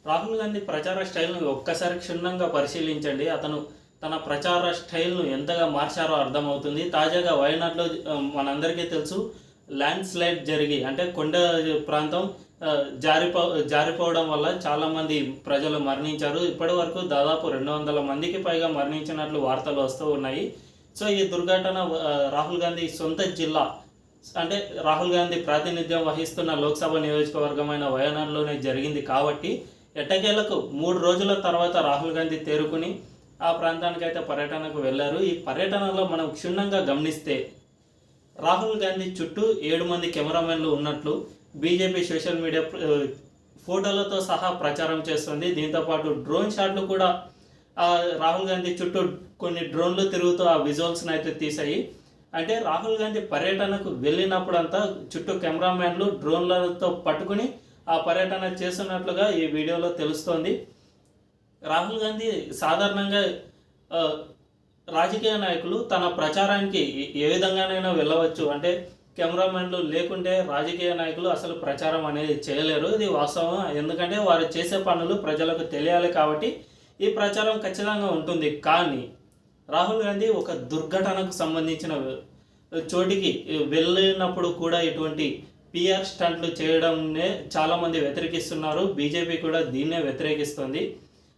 రాహుల్ గాంధీ ప్రచార స్టైల్‌ను ఒక్కసారి క్షుణ్ణంగా పరిశీలించండి. అతను తన ప్రచార స్టైల్‌ను ఎంతగా మార్చారో అర్థమవుతుంది. తాజాగా వయనాడ్‌లో మనందరికీ తెలుసు ల్యాండ్ స్లైడ్ జరిగి అంటే కొండ ప్రాంతం జారిపోవడం వల్ల చాలామంది ప్రజలు మరణించారు. ఇప్పటివరకు దాదాపు 200 మందికి పైగా మరణించినట్లు వార్తలు వస్తూ ఉన్నాయి. సో, ఈ దుర్ఘటన రాహుల్ గాంధీ సొంత జిల్లా అంటే రాహుల్ గాంధీ ప్రాతినిధ్యం వహిస్తున్న లోక్సభ నియోజకవర్గమైన వయనాడ్‌లోనే జరిగింది కాబట్టి ఎట్టకేలకు 3 రోజుల తర్వాత రాహుల్ గాంధీ తేరుకుని ఆ ప్రాంతానికైతే పర్యటనకు వెళ్లారు. ఈ పర్యటనలో మనం క్షుణ్ణంగా గమనిస్తే రాహుల్ గాంధీ చుట్టూ 7 మంది కెమెరామెన్లు ఉన్నట్లు బీజేపీ సోషల్ మీడియా ఫోటోలతో సహా ప్రచారం చేస్తుంది. దీంతోపాటు డ్రోన్ షాట్లు కూడా రాహుల్ గాంధీ చుట్టూ కొన్ని డ్రోన్లు తిరుగుతూ ఆ విజువల్స్ని అయితే తీసాయి. అంటే రాహుల్ గాంధీ పర్యటనకు వెళ్ళినప్పుడంతా చుట్టూ కెమెరామెన్లు డ్రోన్లతో పట్టుకుని ఆ పర్యటన చేస్తున్నట్లుగా ఈ వీడియోలో తెలుస్తోంది. రాహుల్ గాంధీ సాధారణంగా రాజకీయ నాయకులు తన ప్రచారానికి ఏ విధంగానైనా వెళ్ళవచ్చు. అంటే కెమెరామెన్లు లేకుంటే రాజకీయ నాయకులు అసలు ప్రచారం అనేది చేయలేరు. ఇది వాస్తవం. ఎందుకంటే వారు చేసే పనులు ప్రజలకు తెలియాలి కాబట్టి ఈ ప్రచారం ఖచ్చితంగా ఉంటుంది. కానీ రాహుల్ గాంధీ ఒక దుర్ఘటనకు సంబంధించిన చోటికి వెళ్ళినప్పుడు కూడా ఇటువంటి పిఆర్ స్టంట్లు చేయడంనే చాలామంది వ్యతిరేకిస్తున్నారు. బీజేపీ కూడా దీన్నే వ్యతిరేకిస్తుంది.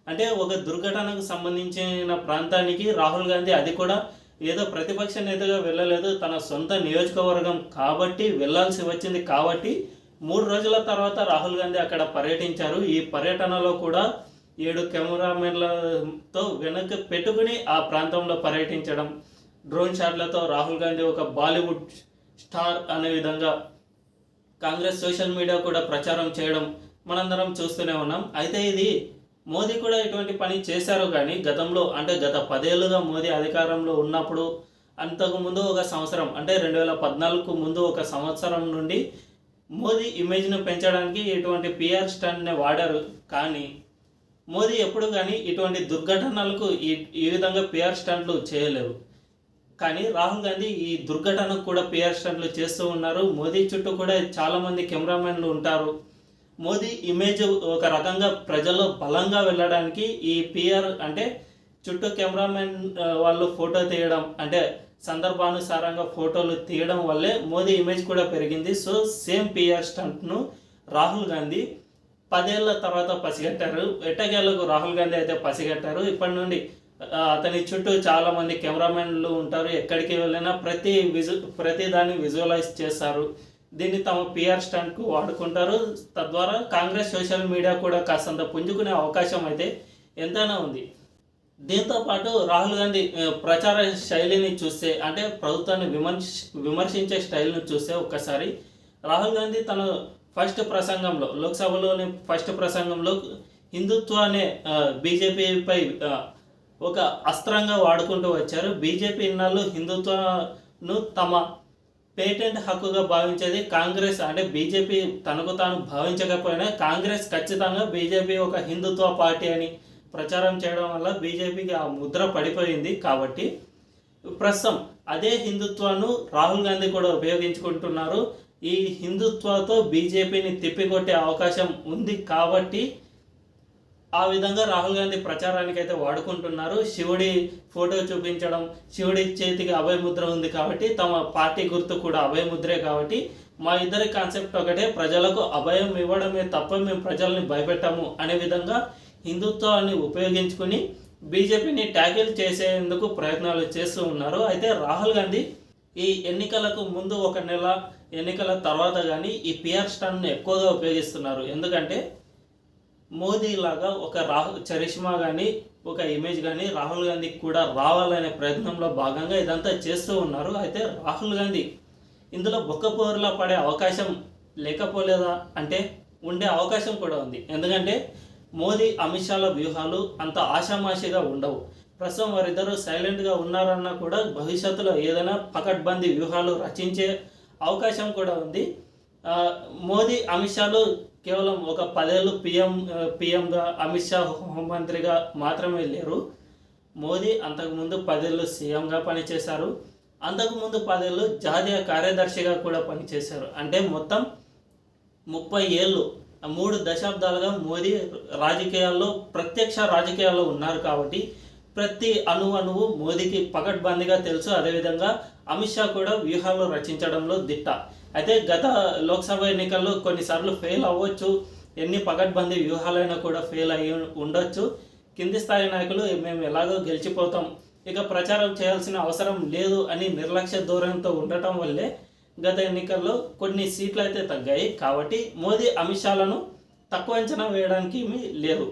అంటే ఒక దుర్ఘటనకు సంబంధించిన ప్రాంతానికి రాహుల్ గాంధీ అది కూడా ఏదో ప్రతిపక్ష నేతగా వెళ్ళలేదు, తన సొంత నియోజకవర్గం కాబట్టి వెళ్ళాల్సి వచ్చింది. కాబట్టి 3 రోజుల తర్వాత రాహుల్ గాంధీ అక్కడ పర్యటించారు. ఈ పర్యటనలో కూడా 7 కెమెరామెన్లతో వెనక్కి పెట్టుకుని ఆ ప్రాంతంలో పర్యటించడం, డ్రోన్ షాట్లతో రాహుల్ గాంధీ ఒక బాలీవుడ్ స్టార్ అనే విధంగా కాంగ్రెస్ సోషల్ మీడియా కూడా ప్రచారం చేయడం మనందరం చూస్తూనే ఉన్నాం. అయితే ఇది మోదీ కూడా ఇటువంటి పని చేశారు. కానీ గతంలో అంటే గత 10 ఏళ్ళుగా మోదీ అధికారంలో ఉన్నప్పుడు అంతకుముందు ఒక సంవత్సరం అంటే 2014కు ముందు ఒక సంవత్సరం నుండి మోదీ ఇమేజ్ను పెంచడానికి ఇటువంటి పిఆర్ స్టంట్ని వాడారు. కానీ మోదీ ఎప్పుడు కానీ ఇటువంటి దుర్ఘటనలకు ఈ విధంగా పిఆర్ స్టంట్లు చేయలేరు. కానీ రాహుల్ గాంధీ ఈ దుర్ఘటనకు కూడా పిఆర్ స్టంట్లు చేస్తూ ఉన్నారు. మోదీ చుట్టూ కూడా చాలామంది కెమెరామెన్లు ఉంటారు. మోదీ ఇమేజ్ ఒక రకంగా ప్రజల్లో బలంగా వెళ్ళడానికి ఈ పిఆర్ అంటే చుట్టూ కెమెరామెన్ వాళ్ళు ఫోటో తీయడం అంటే సందర్భానుసారంగా ఫోటోలు తీయడం వల్లే మోదీ ఇమేజ్ కూడా పెరిగింది. సో సేమ్ పిఆర్ స్టంట్ను రాహుల్ గాంధీ 10 ఏళ్ల తర్వాత పసిగట్టారు. ఎట్టకేలకు రాహుల్ గాంధీ అయితే పసిగట్టారు. ఇప్పటి నుండి అతని చుట్టూ చాలామంది కెమెరామెన్లు ఉంటారు. ఎక్కడికి వెళ్ళినా ప్రతి దాన్ని విజువలైజ్ చేస్తారు. దీన్ని తమ పిఆర్ స్టంట్కు వాడుకుంటారు. తద్వారా కాంగ్రెస్ సోషల్ మీడియా కూడా కాస్తంత పుంజుకునే అవకాశం అయితే ఎంతైనా ఉంది. దీంతోపాటు రాహుల్ గాంధీ ప్రచార శైలిని చూస్తే అంటే ప్రభుత్వాన్ని విమర్శించే స్టైల్ను చూస్తే ఒక్కసారి రాహుల్ గాంధీ తన ఫస్ట్ ప్రసంగంలో లోక్సభలోని ఫస్ట్ ప్రసంగంలో హిందుత్వాన్ని బీజేపీపై ఒక అస్త్రంగా వాడుకుంటూ వచ్చారు. బీజేపీ ఇన్నాళ్ళు హిందుత్వను తమ పేటెంట్ హక్కుగా భావించేది కాంగ్రెస్. అంటే బీజేపీ తనకు తాను భావించకపోయినా కాంగ్రెస్ ఖచ్చితంగా బీజేపీ ఒక హిందుత్వ పార్టీ అని ప్రచారం చేయడం వల్ల బీజేపీకి ఆ ముద్ర పడిపోయింది. కాబట్టి ప్రస్తుతం అదే హిందుత్వాన్ని రాహుల్ గాంధీ కూడా ఉపయోగించుకుంటున్నారు. ఈ హిందుత్వతో బీజేపీని తిప్పికొట్టే అవకాశం ఉంది కాబట్టి ఆ విధంగా రాహుల్ గాంధీ ప్రచారానికి అయితే వాడుకుంటున్నారు. శివుడి ఫోటో చూపించడం, శివుడి చేతికి అభయముద్ర ఉంది కాబట్టి తమ పార్టీ గుర్తు కూడా అభయముద్రే కాబట్టి మా ఇద్దరి కాన్సెప్ట్ ఒకటే, ప్రజలకు అభయం ఇవ్వడమే తప్ప మేము ప్రజల్ని భయపెట్టాము అనే విధంగా హిందుత్వాన్ని ఉపయోగించుకుని బీజేపీని ట్యాకిల్ చేసేందుకు ప్రయత్నాలు చేస్తూ ఉన్నారు. అయితే రాహుల్ గాంధీ ఈ ఎన్నికలకు ముందు 1 నెల, ఎన్నికల తర్వాత కానీ ఈ పిఆర్ స్టంట్ను ఎక్కువగా ఉపయోగిస్తున్నారు. ఎందుకంటే మోదీ లాగా ఒక చరిష్మా కానీ ఒక ఇమేజ్ కానీ రాహుల్ గాంధీకి కూడా రావాలనే ప్రయత్నంలో భాగంగా ఇదంతా చేస్తూ ఉన్నారు. అయితే రాహుల్ గాంధీ ఇందులో బొక్కపోరులా పడే అవకాశం లేకపోలేదా అంటే ఉండే అవకాశం కూడా ఉంది. ఎందుకంటే మోదీ అమిత్ షాల వ్యూహాలు అంత ఆషామాషిగా ఉండవు. ప్రస్తుతం వారిద్దరూ సైలెంట్గా ఉన్నారన్నా కూడా భవిష్యత్తులో ఏదైనా పకడ్బందీ వ్యూహాలు రచించే అవకాశం కూడా ఉంది. మోదీ అమిత్ షాలు కేవలం ఒక 10 ఏళ్ళు పిఎంగా అమిత్ షా హోంమంత్రిగా మాత్రమే లేరు. మోదీ అంతకుముందు 10 ఏళ్ళు సీఎంగా పనిచేశారు. అంతకుముందు 10 ఏళ్ళు జాతీయ కార్యదర్శిగా కూడా పనిచేశారు. అంటే మొత్తం 30 ఏళ్ళు 3 దశాబ్దాలుగా మోదీ రాజకీయాల్లో ప్రత్యక్ష రాజకీయాల్లో ఉన్నారు కాబట్టి ప్రతి అణువు మోదీకి పకడ్బందీగా తెలుసు. అదేవిధంగా అమిత్ షా కూడా వ్యూహాలు రచించడంలో దిట్ట. అయితే గత లోక్సభ ఎన్నికల్లో కొన్నిసార్లు ఫెయిల్ అవ్వచ్చు, ఎన్ని పకడ్బందీ వ్యూహాలైనా కూడా ఫెయిల్ అయ్యి ఉండొచ్చు. కింది స్థాయి నాయకులు మేము ఎలాగో గెలిచిపోతాం, ఇక ప్రచారం చేయాల్సిన అవసరం లేదు అని నిర్లక్ష్య ధోరణితో ఉండటం వల్లే గత ఎన్నికల్లో కొన్ని సీట్లు అయితే తగ్గాయి. కాబట్టి మోదీ అమిత్ షాలను తక్కువ అంచనా వేయడానికి ఏమీ లేదు.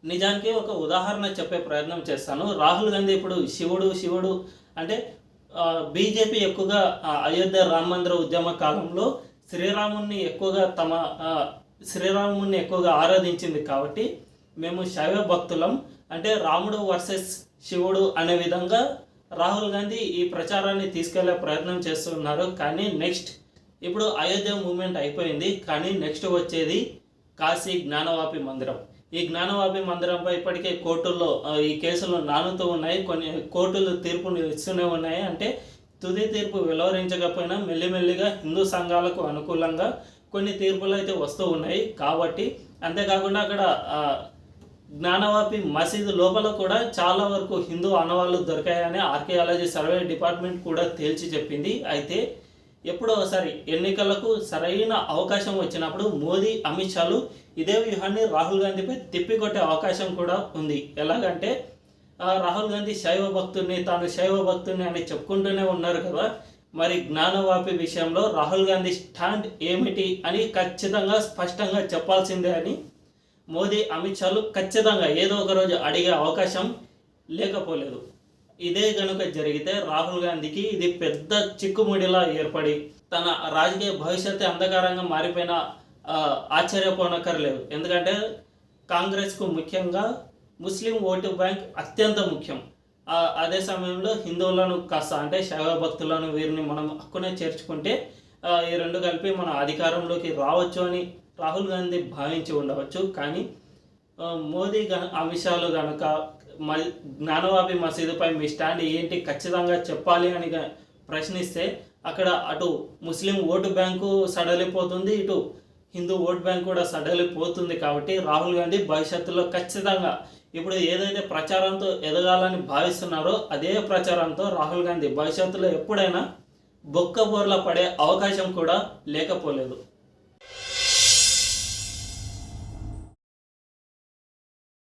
నిజానికి ఒక ఉదాహరణ చెప్పే ప్రయత్నం చేస్తాను. రాహుల్ గాంధీ ఇప్పుడు శివుడు అంటే బీజేపీ ఎక్కువగా అయోధ్య రామ మందిర ఉద్యమ కాలంలో శ్రీరాముని ఎక్కువగా ఆరాధించింది కాబట్టి మేము శైవ భక్తులం అంటే రాముడు వర్సెస్ శివుడు అనే విధంగా రాహుల్ గాంధీ ఈ ప్రచారాన్ని తీసుకెళ్లే ప్రయత్నం చేస్తున్నారు. కానీ నెక్స్ట్ ఇప్పుడు అయోధ్య మూమెంట్ అయిపోయింది, కానీ నెక్స్ట్ వచ్చేది కాశీ జ్ఞానవాపి మందిరం. ఈ జ్ఞానవాపి మందిరంపై ఇప్పటికే కోర్టుల్లో ఈ కేసులు నానుతూ ఉన్నాయి, కొన్ని కోర్టులు తీర్పును ఇస్తూనే ఉన్నాయి. అంటే తుది తీర్పు వెలువరించకపోయినా మెల్లిమెల్లిగా హిందూ సంఘాలకు అనుకూలంగా కొన్ని తీర్పులు అయితే వస్తూ ఉన్నాయి. కాబట్టి అంతేకాకుండా అక్కడ జ్ఞానవాపి మసీదు లోపల కూడా చాలా వరకు హిందూ ఆనవాళ్ళు దొరికాయని ఆర్కియాలజీ సర్వే డిపార్ట్మెంట్ కూడా తేల్చి చెప్పింది. అయితే ఎప్పుడో ఒకసారి ఎన్నికలకు సరైన అవకాశం వచ్చినప్పుడు మోదీ అమిత్ షాలు ఇదే వ్యూహాన్ని రాహుల్ గాంధీపై తిప్పికొట్టే అవకాశం కూడా ఉంది. ఎలాగంటే రాహుల్ గాంధీ తాను శైవ భక్తుని అని చెప్పుకుంటూనే ఉన్నారు కదా, మరి జ్ఞానవాపి విషయంలో రాహుల్ గాంధీ స్టాండ్ ఏమిటి అని ఖచ్చితంగా స్పష్టంగా చెప్పాల్సిందే అని మోదీ అమిత్ షాలు ఖచ్చితంగా ఏదో ఒక రోజు అడిగే అవకాశం లేకపోలేదు. ఇదే కనుక జరిగితే రాహుల్ గాంధీకి ఇది పెద్ద చిక్కుముడిలా ఏర్పడి తన రాజకీయ భవిష్యత్తు అంధకారంగా మారిపోయినా ఆశ్చర్యపోనక్కర్లేదు. ఎందుకంటే కాంగ్రెస్కు ముఖ్యంగా ముస్లిం ఓటు బ్యాంక్ అత్యంత ముఖ్యం. అదే సమయంలో హిందువులను కాస్త అంటే శైవ భక్తులను వీరిని మనం హక్కునే చేర్చుకుంటే ఈ రెండు కలిపి మన అధికారంలోకి రావచ్చు అని రాహుల్ గాంధీ భావించి ఉండవచ్చు. కానీ మోదీ అమిత్ షాలు కనుక జ్ఞానవాపి మసీదుపై మీ స్టాండ్ ఏంటి ఖచ్చితంగా చెప్పాలి అని ప్రశ్నిస్తే అక్కడ అటు ముస్లిం ఓటు బ్యాంకు సడలిపోతుంది, ఇటు హిందూ ఓటు బ్యాంక్ కూడా సడలిపోతుంది. కాబట్టి రాహుల్ గాంధీ భవిష్యత్తులో ఖచ్చితంగా ఇప్పుడు ఏదైతే ప్రచారంతో ఎదగాలని భావిస్తున్నారో అదే ప్రచారంతో రాహుల్ గాంధీ భవిష్యత్తులో ఎప్పుడైనా బొక్కబోర్ల పడే అవకాశం కూడా లేకపోలేదు.